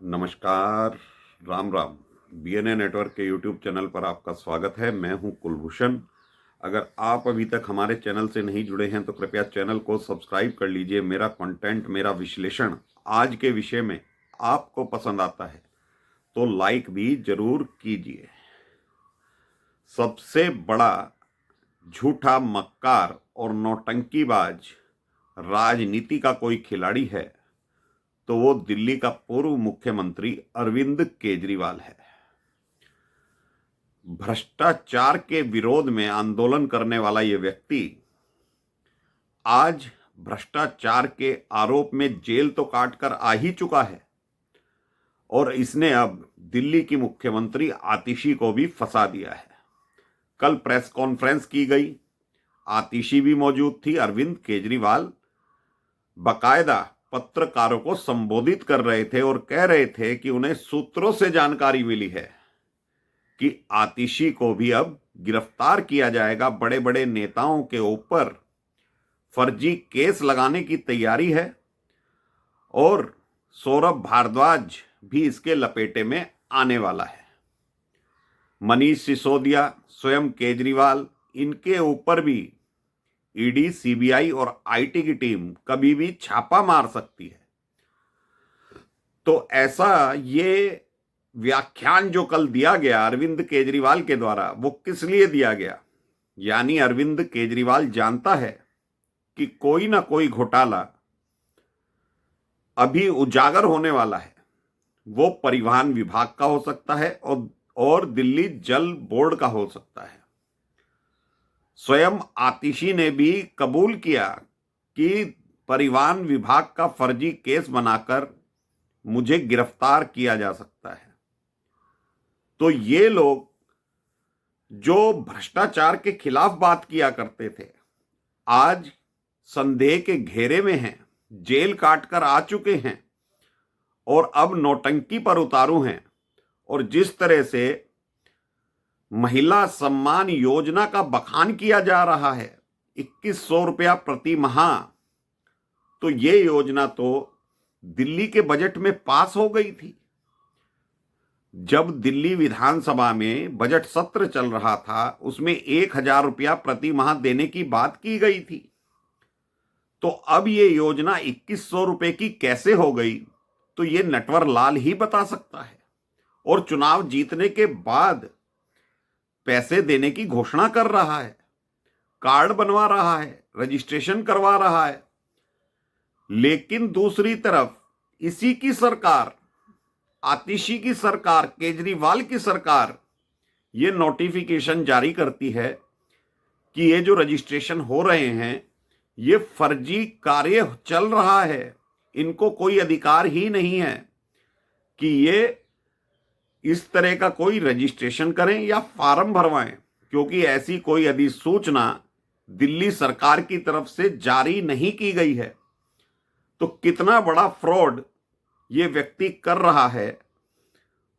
नमस्कार, Ram Ram. BNA network के YouTube channel पर आपका स्वागत है। मैं हूं कुलभूषण। अगर आप अभी तक हमारे चैनल से नहीं जुड़े हैं तो कृपया चैनल को सब्सक्राइब कर लीजिए। मेरा कंटेंट, मेरा विश्लेषण आज के विषय में आपको पसंद आता है तो लाइक भी जरूर कीजिए। सबसे बड़ा झूठा, मक्कार और नौटंकीबाज राजनीति का कोई खिलाड़ी है तो वो दिल्ली का पूर्व मुख्यमंत्री अरविंद केजरीवाल है। भ्रष्टाचार के विरोध में आंदोलन करने वाला ये व्यक्ति आज भ्रष्टाचार के आरोप में जेल तो काट कर आ ही चुका है और इसने अब दिल्ली की मुख्यमंत्री आतिशी को भी फंसा दिया है। कल प्रेस कॉन्फ्रेंस की गई, आतिशी भी मौजूद थी। अरविंद केजरीवाल बाकायदा पत्रकारों को संबोधित कर रहे थे और कह रहे थे कि उन्हें सूत्रों से जानकारी मिली है कि आतिशी को भी अब गिरफ्तार किया जाएगा। बड़े बड़े नेताओं के ऊपर फर्जी केस लगाने की तैयारी है और सौरभ भारद्वाज भी इसके लपेटे में आने वाला है। मनीष सिसोदिया, स्वयं केजरीवाल, इनके ऊपर भी ईडी, सीबीआई और आईटी की टीम कभी भी छापा मार सकती है। तो ऐसा ये व्याख्यान जो कल दिया गया अरविंद केजरीवाल के द्वारा, वो किस लिए दिया गया? यानी अरविंद केजरीवाल जानता है कि कोई ना कोई घोटाला अभी उजागर होने वाला है। वो परिवहन विभाग का हो सकता है और दिल्ली जल बोर्ड का हो सकता है। स्वयं आतिशी ने भी कबूल किया कि परिवहन विभाग का फर्जी केस बनाकर मुझे गिरफ्तार किया जा सकता है। तो ये लोग जो भ्रष्टाचार के खिलाफ बात किया करते थे, आज संदेह के घेरे में हैं, जेल काटकर आ चुके हैं और अब नौटंकी पर उतारू हैं। और जिस तरह से महिला सम्मान योजना का बखान किया जा रहा है, 2100 रुपया प्रति माह, तो ये योजना तो दिल्ली के बजट में पास हो गई थी। जब दिल्ली विधानसभा में बजट सत्र चल रहा था, उसमें 1000 रुपया प्रति माह देने की बात की गई थी। तो अब ये योजना 2100 रुपए की कैसे हो गई, तो ये नटवर लाल ही बता सकता है। और चुनाव जीतने के बाद पैसे देने की घोषणा कर रहा है, कार्ड बनवा रहा है, रजिस्ट्रेशन करवा रहा है। लेकिन दूसरी तरफ इसी की सरकार, आतिशी की सरकार, केजरीवाल की सरकार ये नोटिफिकेशन जारी करती है कि ये जो रजिस्ट्रेशन हो रहे हैं ये फर्जी कार्य चल रहा है। इनको कोई अधिकार ही नहीं है कि ये इस तरह का कोई रजिस्ट्रेशन करें या फॉर्म भरवाएं, क्योंकि ऐसी कोई अधिसूचना दिल्ली सरकार की तरफ से जारी नहीं की गई है। तो कितना बड़ा फ्रॉड ये व्यक्ति कर रहा है।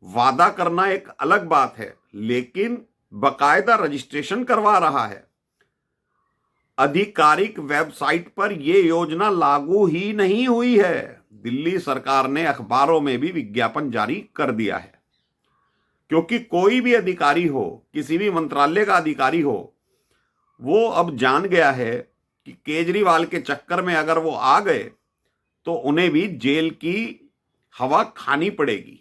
वादा करना एक अलग बात है, लेकिन बकायदा रजिस्ट्रेशन करवा रहा है। आधिकारिक वेबसाइट पर यह योजना लागू ही नहीं हुई है। दिल्ली सरकार ने अखबारों में भी विज्ञापन जारी कर दिया है, क्योंकि कोई भी अधिकारी हो, किसी भी मंत्रालय का अधिकारी हो, वो अब जान गया है कि केजरीवाल के चक्कर में अगर वो आ गए तो उन्हें भी जेल की हवा खानी पड़ेगी।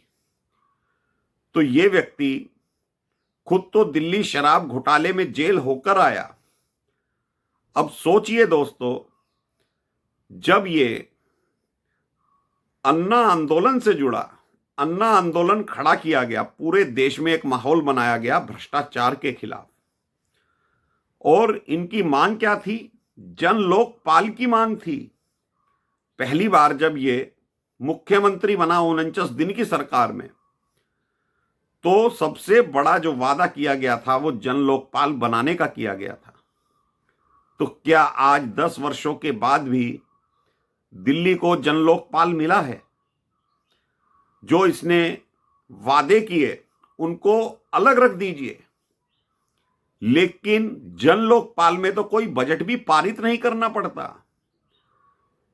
तो ये व्यक्ति खुद तो दिल्ली शराब घोटाले में जेल होकर आया। अब सोचिए दोस्तों, जब ये अन्ना आंदोलन से जुड़ा, अन्ना आंदोलन खड़ा किया गया, पूरे देश में एक माहौल बनाया गया भ्रष्टाचार के खिलाफ। और इनकी मांग क्या थी? जन लोकपाल की मांग थी। पहली बार जब ये मुख्यमंत्री बना 49 दिन की सरकार में, तो सबसे बड़ा जो वादा किया गया था वो जन लोकपाल बनाने का किया गया था। तो क्या आज 10 वर्षों के बाद भी दिल्ली को जन लोकपाल मिला है? जो इसने वादे किए उनको अलग रख दीजिए, लेकिन जन लोकपाल में तो कोई बजट भी पारित नहीं करना पड़ता।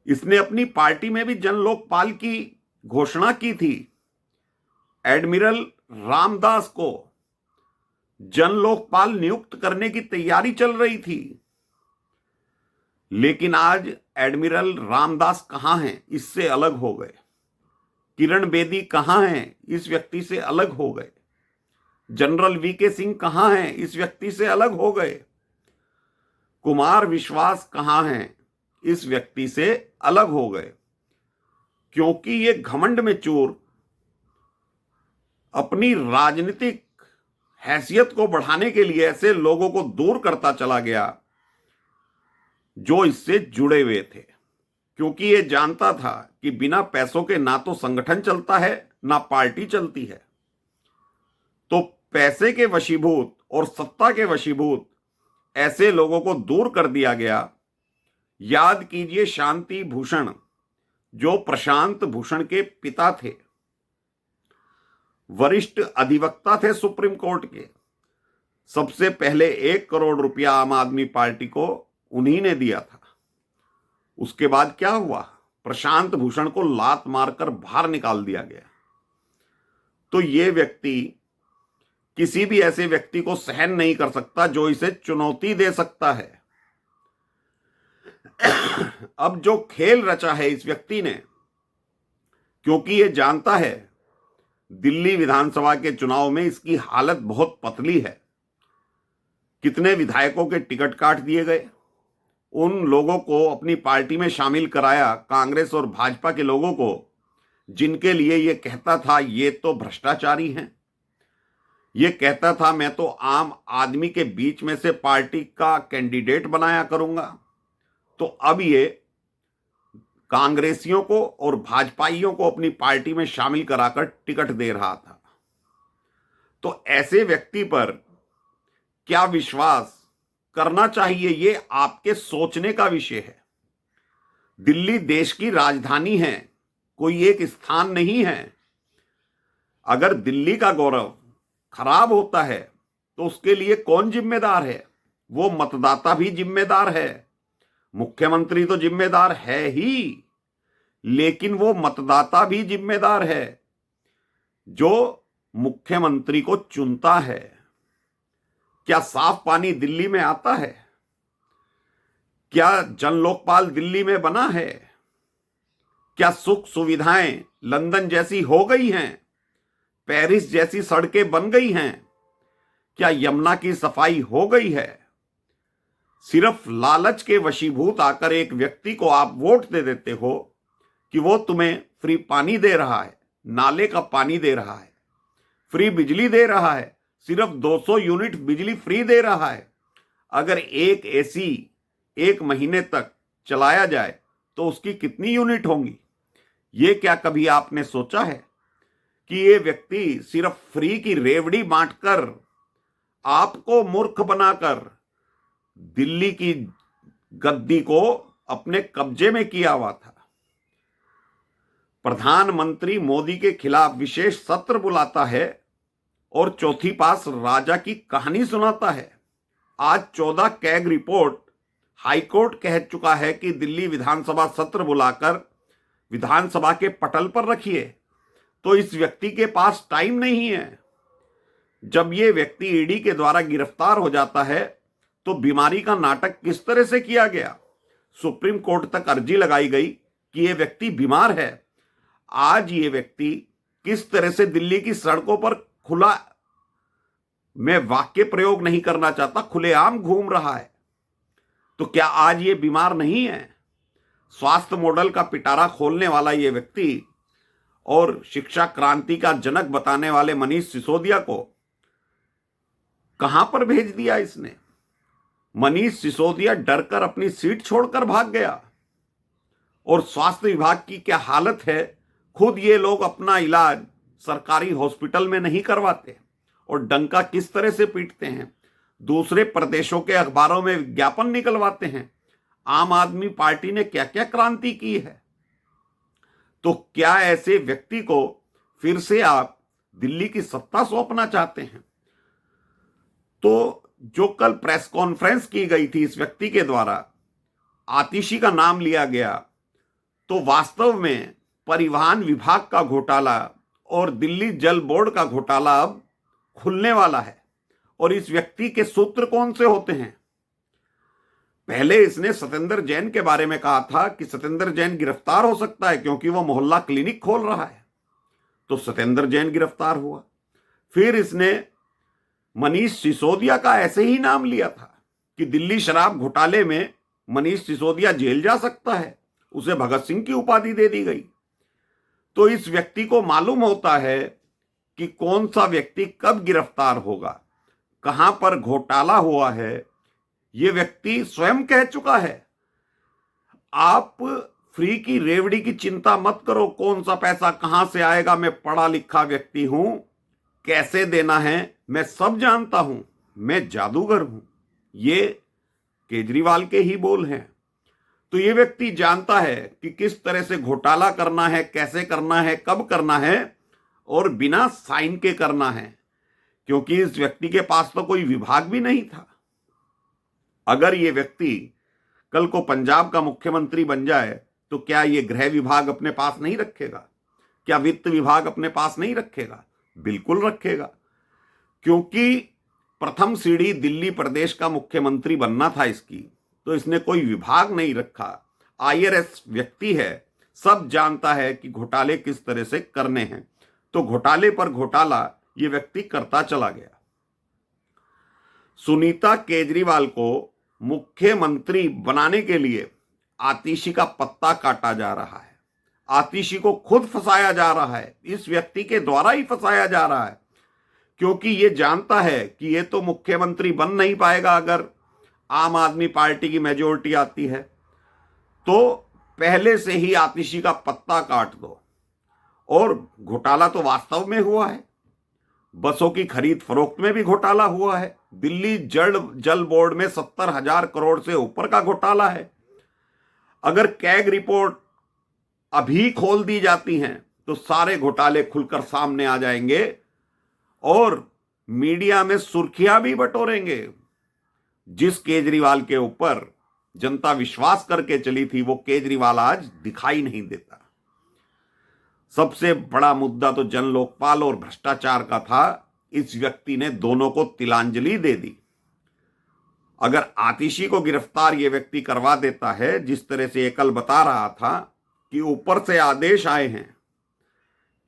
इसने अपनी पार्टी में भी जन लोकपाल की घोषणा की थी एडमिरल रामदास को जन लोकपाल नियुक्त करने की तैयारी चल रही थी। लेकिन आज एडमिरल रामदास कहां हैं, इससे अलग हो गए। किरण बेदी कहां हैं, इस व्यक्ति से अलग हो गए। जनरल वीके सिंह कहां हैं, इस व्यक्ति से अलग हो गए। कुमार विश्वास कहां हैं, इस व्यक्ति से अलग हो गए। क्योंकि ये घमंड में चूर अपनी राजनीतिक हैसियत को बढ़ाने के लिए ऐसे लोगों को दूर करता चला गया जो इससे जुड़े हुए थे। क्योंकि ये जानता था कि बिना पैसों के ना तो संगठन चलता है ना पार्टी चलती है। तो पैसे के वशीभूत और सत्ता के वशीभूत ऐसे लोगों को दूर कर दिया गया। याद कीजिए शांति भूषण, जो प्रशांत भूषण के पिता थे, वरिष्ठ अधिवक्ता थे सुप्रीम कोर्ट के। सबसे पहले 1 करोड़ रुपया आम आदमी पार्टी को उन्हीं ने दिया था। उसके बाद क्या हुआ? प्रशांत भूषण को लात मारकर बाहर निकाल दिया गया। तो ये व्यक्ति किसी भी ऐसे व्यक्ति को सहन नहीं कर सकता जो इसे चुनौती दे सकता है। अब जो खेल रचा है इस व्यक्ति ने, क्योंकि ये जानता है दिल्ली विधानसभा के चुनाव में इसकी हालत बहुत पतली है। कितने विधायकों के टिकट काट दिए गए, उन लोगों को अपनी पार्टी में शामिल कराया, कांग्रेस और भाजपा के लोगों को, जिनके लिए ये कहता था ये तो भ्रष्टाचारी हैं। ये कहता था मैं तो आम आदमी के बीच में से पार्टी का कैंडिडेट बनाया करूंगा। तो अब ये कांग्रेसियों को और भाजपाइयों को अपनी पार्टी में शामिल कराकर टिकट दे रहा था। तो ऐसे व्यक्ति पर क्या विश्वास करना चाहिए, ये आपके सोचने का विषय है। दिल्ली देश की राजधानी है, कोई एक स्थान नहीं है। अगर दिल्ली का गौरव खराब होता है तो उसके लिए कौन जिम्मेदार है? वो मतदाता भी जिम्मेदार है। मुख्यमंत्री तो जिम्मेदार है ही, लेकिन वो मतदाता भी जिम्मेदार है जो मुख्यमंत्री को चुनता है। क्या साफ पानी दिल्ली में आता है? क्या जन लोकपाल दिल्ली में बना है? क्या सुख सुविधाएं लंदन जैसी हो गई हैं? पेरिस जैसी सड़कें बन गई हैं? क्या यमुना की सफाई हो गई है? सिर्फ लालच के वशीभूत आकर एक व्यक्ति को आप वोट दे देते हो कि वो तुम्हें फ्री पानी दे रहा है, नाले का पानी दे रहा है, फ्री बिजली दे रहा है, सिर्फ 200 यूनिट बिजली फ्री दे रहा है। अगर एक एसी 1 महीने तक चलाया जाए तो उसकी कितनी यूनिट होंगी? ये क्या कभी आपने सोचा है कि ये व्यक्ति सिर्फ फ्री की रेवड़ी बांटकर, आपको मूर्ख बनाकर दिल्ली की गद्दी को अपने कब्जे में किया हुआ था? प्रधानमंत्री मोदी के खिलाफ विशेष सत्र बुलाता है और चौथी पास राजा की कहानी सुनाता है। आज 14 कैग रिपोर्ट हाईकोर्ट कह चुका है कि दिल्ली विधानसभा सत्र बुलाकर विधानसभा के पटल पर रखिए। तो इस व्यक्ति के पास टाइम नहीं है। जब ये व्यक्ति ईडी के द्वारा गिरफ्तार हो जाता है तो बीमारी का नाटक किस तरह से किया गया, सुप्रीम कोर्ट तक अर्जी लगाई गई कि ये व्यक्ति बीमार है। आज ये व्यक्ति किस तरह से दिल्ली की सड़कों पर खुला, मैं वाक्य प्रयोग नहीं करना चाहता, खुलेआम घूम रहा है। तो क्या आज ये बीमार नहीं है? स्वास्थ्य मॉडल का पिटारा खोलने वाला ये व्यक्ति और शिक्षा क्रांति का जनक बताने वाले मनीष सिसोदिया को कहां पर भेज दिया इसने? मनीष सिसोदिया डरकर अपनी सीट छोड़कर भाग गया। और स्वास्थ्य विभाग की क्या हालत है, खुद ये लोग अपना इलाज सरकारी हॉस्पिटल में नहीं करवाते और डंका किस तरह से पीटते हैं। दूसरे प्रदेशों के अखबारों में विज्ञापन निकलवाते हैं। आम आदमी पार्टी ने क्या क्या क्रांति की है। तो क्या ऐसे व्यक्ति को फिर से आप दिल्ली की सत्ता सौंपना चाहते हैं? तो जो कल प्रेस कॉन्फ्रेंस की गई थी इस व्यक्ति के द्वारा, आतिशी का नाम लिया गया, तो वास्तव में परिवहन विभाग का घोटाला और दिल्ली जल बोर्ड का घोटाला अब खुलने वाला है। और इस व्यक्ति के सूत्र कौन से होते हैं? पहले इसने सत्येंद्र जैन के बारे में कहा था कि सत्येंद्र जैन गिरफ्तार हो सकता है क्योंकि वो मोहल्ला क्लिनिक खोल रहा है, तो सत्येंद्र जैन गिरफ्तार हुआ। फिर इसने मनीष सिसोदिया का ऐसे ही नाम लिया था कि दिल्ली शराब घोटाले में मनीष सिसोदिया जेल जा सकता है, उसे भगत सिंह की उपाधि दे दी गई। तो इस व्यक्ति को मालूम होता है कि कौन सा व्यक्ति कब गिरफ्तार होगा, कहां पर घोटाला हुआ है। यह व्यक्ति स्वयं कह चुका है, आप फ्री की रेवड़ी की चिंता मत करो, कौन सा पैसा कहां से आएगा, मैं पढ़ा लिखा व्यक्ति हूं, कैसे देना है मैं सब जानता हूं, मैं जादूगर हूं। ये केजरीवाल के ही बोल हैं। तो ये व्यक्ति जानता है कि किस तरह से घोटाला करना है, कैसे करना है, कब करना है और बिना साइन के करना है, क्योंकि इस व्यक्ति के पास तो कोई विभाग भी नहीं था। अगर ये व्यक्ति कल को पंजाब का मुख्यमंत्री बन जाए तो क्या ये गृह विभाग अपने पास नहीं रखेगा? क्या वित्त विभाग अपने पास नहीं रखेगा? बिल्कुल रखेगा, क्योंकि प्रथम सीढ़ी दिल्ली प्रदेश का मुख्यमंत्री बनना था इसकी, तो इसने कोई विभाग नहीं रखा। आईआरएस व्यक्ति है, सब जानता है कि घोटाले किस तरह से करने हैं, तो घोटाले पर घोटाला ये व्यक्ति करता चला गया। सुनीता केजरीवाल को मुख्यमंत्री बनाने के लिए आतिशी का पत्ता काटा जा रहा है। आतिशी को खुद फंसाया जा रहा है, इस व्यक्ति के द्वारा ही फंसाया जा रहा है, क्योंकि ये जानता है कि ये तो मुख्यमंत्री बन नहीं पाएगा अगर आम आदमी पार्टी की मेजोरिटी आती है। तो पहले से ही आतिशी का पत्ता काट दो। और घोटाला तो वास्तव में हुआ है, बसों की खरीद फरोख्त में भी घोटाला हुआ है। दिल्ली जल बोर्ड में 70,000 करोड़ से ऊपर का घोटाला है। अगर कैग रिपोर्ट अभी खोल दी जाती हैं तो सारे घोटाले खुलकर सामने आ जाएंगे और मीडिया में सुर्खियां भी बटोरेंगे। जिस केजरीवाल के ऊपर जनता विश्वास करके चली थी वो केजरीवाल आज दिखाई नहीं देता। सबसे बड़ा मुद्दा तो जन लोकपाल और भ्रष्टाचार का था। इस व्यक्ति ने दोनों को तिलांजलि दे दी। अगर आतिशी को गिरफ्तार ये व्यक्ति करवा देता है, जिस तरह से ये कल बता रहा था कि ऊपर से आदेश आए हैं,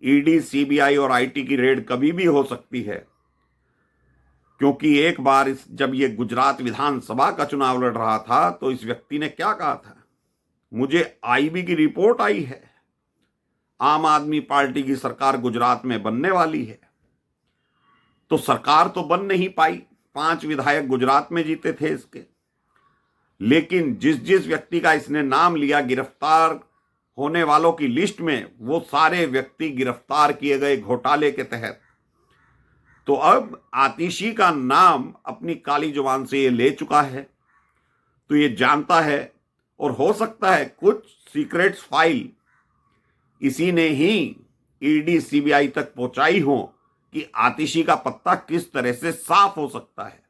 ईडी, सीबीआई और आईटी की रेड कभी भी हो सकती है, क्योंकि एक बार जब ये गुजरात विधानसभा का चुनाव लड़ रहा था तो इस व्यक्ति ने क्या कहा था, मुझे आईबी की रिपोर्ट आई है, आम आदमी पार्टी की सरकार गुजरात में बनने वाली है। तो सरकार तो बन नहीं पाई, 5 विधायक गुजरात में जीते थे इसके, लेकिन जिस जिस व्यक्ति का इसने नाम लिया गिरफ्तार होने वालों की लिस्ट में, वो सारे व्यक्ति गिरफ्तार किए गए घोटाले के तहत। तो अब आतिशी का नाम अपनी काली जुबान से ये ले चुका है, तो ये जानता है और हो सकता है कुछ सीक्रेट्स फाइल इसी ने ही ईडी सीबीआई तक पहुंचाई हो कि आतिशी का पत्ता किस तरह से साफ हो सकता है,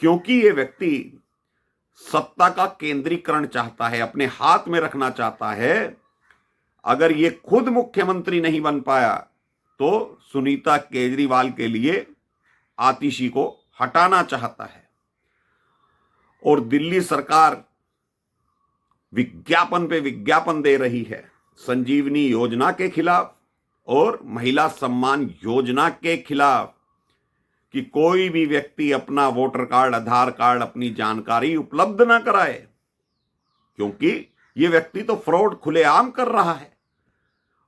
क्योंकि ये व्यक्ति सत्ता का केंद्रीकरण चाहता है, अपने हाथ में रखना चाहता है। अगर ये खुद मुख्यमंत्री नहीं बन पाया तो सुनीता केजरीवाल के लिए आतिशी को हटाना चाहता है। और दिल्ली सरकार विज्ञापन पे विज्ञापन दे रही है संजीवनी योजना के खिलाफ और महिला सम्मान योजना के खिलाफ कि कोई भी व्यक्ति अपना वोटर कार्ड, आधार कार्ड, अपनी जानकारी उपलब्ध ना कराए, क्योंकि ये व्यक्ति तो फ्रॉड खुलेआम कर रहा है।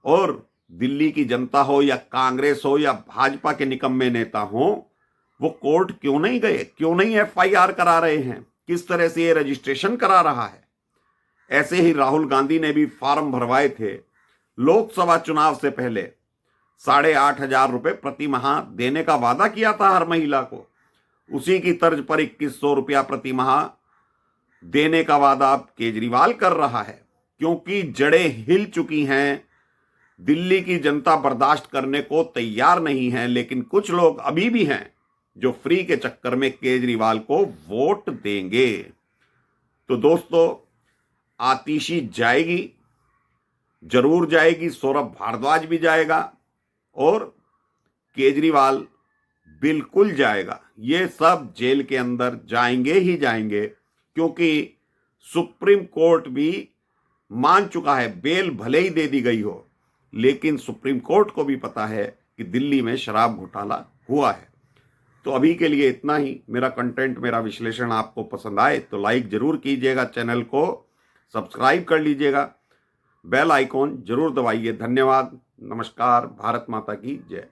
और दिल्ली की जनता हो या कांग्रेस हो या भाजपा के निकम्मे नेता हो, वो कोर्ट क्यों नहीं गए, क्यों नहीं एफआईआर करा रहे हैं, किस तरह से ये रजिस्ट्रेशन करा रहा है। ऐसे ही राहुल गांधी ने भी फॉर्म भरवाए थे लोकसभा चुनाव से पहले, 8,500 रुपए प्रति माह देने का वादा किया था हर महिला को। उसी की तर्ज पर 2,100 रुपया प्रति माह देने का वादा अब केजरीवाल कर रहा है, क्योंकि जड़ें हिल चुकी हैं। दिल्ली की जनता बर्दाश्त करने को तैयार नहीं है, लेकिन कुछ लोग अभी भी हैं जो फ्री के चक्कर में केजरीवाल को वोट देंगे। तो दोस्तों, आतिशी जाएगी, जरूर जाएगी, सौरभ भारद्वाज भी जाएगा, और केजरीवाल बिल्कुल जाएगा। ये सब जेल के अंदर जाएंगे ही जाएंगे, क्योंकि सुप्रीम कोर्ट भी मान चुका है। बेल भले ही दे दी गई हो, लेकिन सुप्रीम कोर्ट को भी पता है कि दिल्ली में शराब घोटाला हुआ है। तो अभी के लिए इतना ही। मेरा कंटेंट, मेरा विश्लेषण आपको पसंद आए तो लाइक जरूर कीजिएगा, चैनल को सब्सक्राइब कर लीजिएगा, बेल आइकॉन जरूर दबाइए। धन्यवाद। नमस्कार। भारत माता की जय।